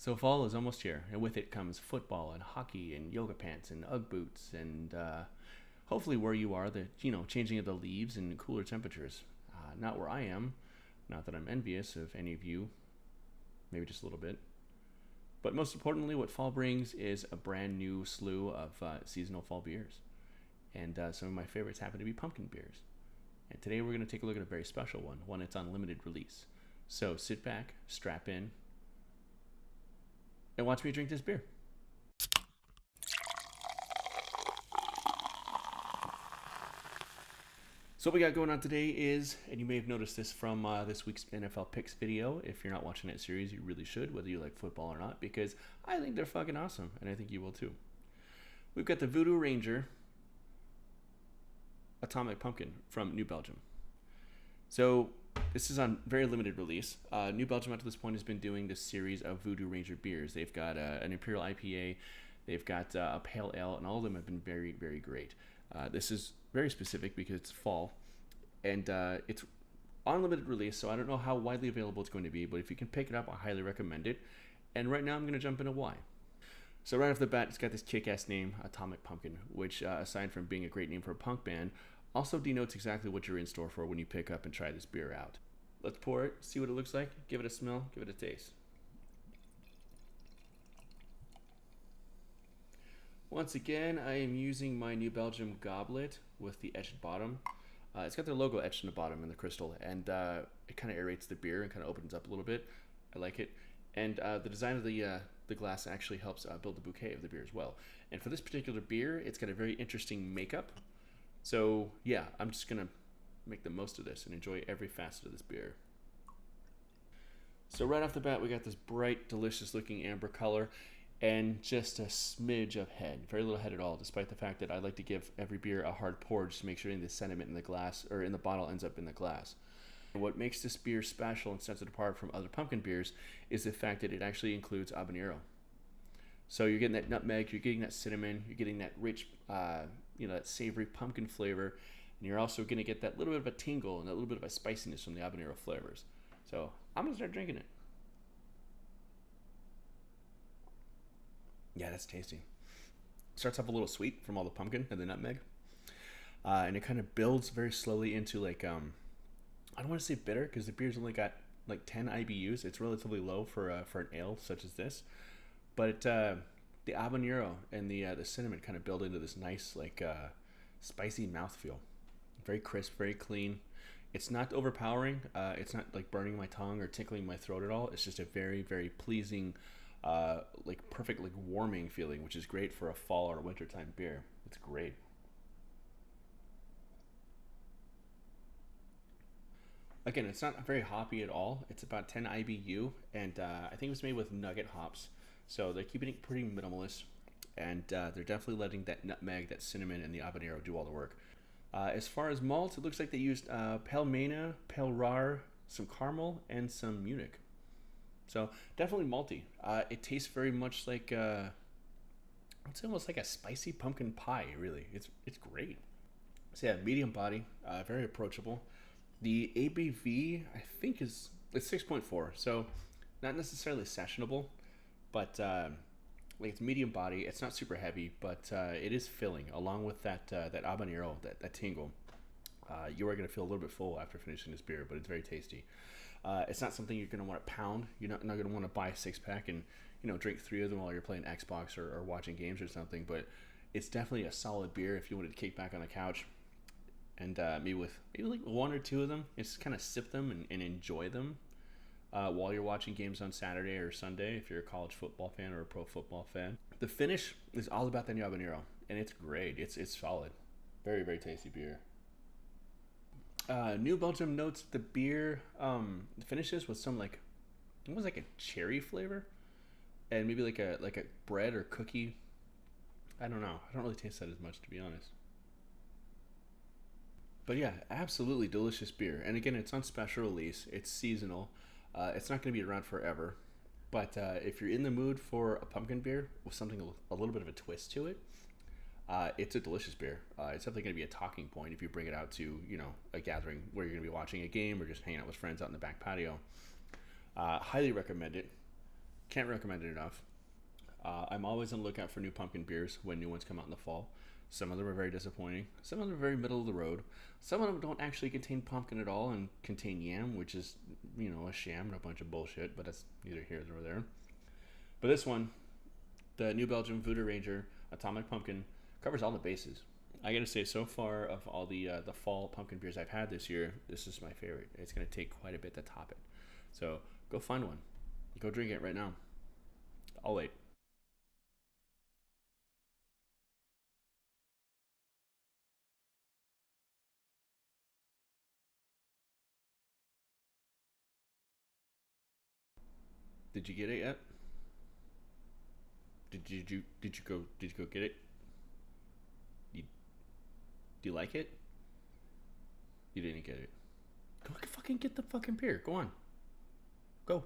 So fall is almost here, and with it comes football and hockey and yoga pants and UGG boots and hopefully where you are, the changing of the leaves and cooler temperatures. Not where I am. Not that I'm envious of any of you, maybe just a little bit. But most importantly, what fall brings is a brand new slew of seasonal fall beers. And some of my favorites happen to be pumpkin beers. And today we're going to take a look at a very special one that's on limited release. So sit back, strap in, and watch me drink this beer. So what we got going on today is, and you may have noticed this from this week's NFL Picks video, if you're not watching that series, you really should, whether you like football or not, because I think they're fucking awesome, and I think you will too. We've got the Voodoo Ranger Atomic Pumpkin from New Belgium. So this is on very limited release. New Belgium up to this point has been doing this series of Voodoo Ranger beers. They've got an Imperial IPA, they've got a Pale Ale, and all of them have been very, very great. This is very specific because it's fall, and it's on limited release, so I don't know how widely available it's going to be, but if you can pick it up, I highly recommend it. And right now I'm going to jump into why. So right off the bat, it's got this kick-ass name, Atomic Pumpkin, which aside from being a great name for a punk band, also denotes exactly what you're in store for when you pick up and try this beer out. Let's pour it, see what it looks like, give it a smell, give it a taste. Once again, I am using my New Belgium goblet with the etched bottom. It's got their logo etched in the bottom in the crystal, and it kind of aerates the beer and kind of opens up a little bit. I like it. And the design of the glass actually helps build the bouquet of the beer as well. And for this particular beer, it's got a very interesting makeup. So yeah, I'm just gonna make the most of this and enjoy every facet of this beer. So right off the bat, we got this bright, delicious looking amber color and just a smidge of head. Very little head at all, despite the fact that I like to give every beer a hard pour just to make sure any of the sediment in the glass or in the bottle ends up in the glass. And what makes this beer special and sets it apart from other pumpkin beers is the fact that it actually includes habanero. So you're getting that nutmeg, you're getting that cinnamon, you're getting that rich, that savory pumpkin flavor, and you're also going to get that little bit of a tingle and a little bit of a spiciness from the habanero flavors. So I'm going to start drinking it. Yeah, that's tasty. Starts off a little sweet from all the pumpkin and the nutmeg, and it kind of builds very slowly into like I don't want to say bitter because the beer's only got like 10 IBUs. It's relatively low for an ale such as this, but the habanero and the cinnamon kind of build into this nice like spicy mouthfeel. Very crisp, very clean. It's not overpowering. It's not like burning my tongue or tickling my throat at all. It's just a very, very pleasing, like perfect, like warming feeling, which is great for a fall or wintertime beer. It's great. Again, it's not very hoppy at all. It's about 10 IBU, and I think it was made with nugget hops. So they're keeping it pretty minimalist, and they're definitely letting that nutmeg, that cinnamon, and the habanero do all the work. As far as malt, it looks like they used Pale Mena, Pale Rar, some caramel, and some Munich. So definitely malty. It tastes very much like it's almost like a spicy pumpkin pie. Really, it's great. So yeah, medium body, very approachable. The ABV I think it's 6.4, so not necessarily sessionable, but like it's medium body. It's not super heavy, but it is filling. Along with that habanero, that tingle, you are going to feel a little bit full after finishing this beer, but it's very tasty. It's not something you're going to want to pound. You're not going to want to buy a 6-pack and drink 3 of them while you're playing Xbox or watching games or something. But it's definitely a solid beer if you wanted to kick back on the couch and maybe like 1 or 2 of them, just kind of sip them and enjoy them while you're watching games on Saturday or Sunday if you're a college football fan or a pro football fan. The finish is all about the habanero, and it's great. It's solid. Very, very tasty beer. New Belgium notes the beer finishes with some like almost like a cherry flavor, and maybe like a bread or cookie. I don't know. I don't really taste that as much, to be honest. But yeah, absolutely delicious beer. And again, it's on special release. It's seasonal. It's not going to be around forever. But if you're in the mood for a pumpkin beer with something a little bit of a twist to it, it's a delicious beer. It's definitely going to be a talking point if you bring it out to a gathering where you're going to be watching a game or just hanging out with friends out in the back patio. Highly recommend it. Can't recommend it enough. I'm always on the lookout for new pumpkin beers when new ones come out in the fall. Some of them are very disappointing. Some of them are very middle of the road. Some of them don't actually contain pumpkin at all and contain yam, which is, a sham and a bunch of bullshit, but that's neither here nor there. But this one, the New Belgium Voodoo Ranger Atomic Pumpkin, covers all the bases. I gotta say, so far of all the fall pumpkin beers I've had this year, this is my favorite. It's gonna take quite a bit to top it. So go find one. Go drink it right now. I'll wait. Did you get it yet? Did you go get it? You, do you like it? You didn't get it. Go fucking get the fucking beer. Go on. Go.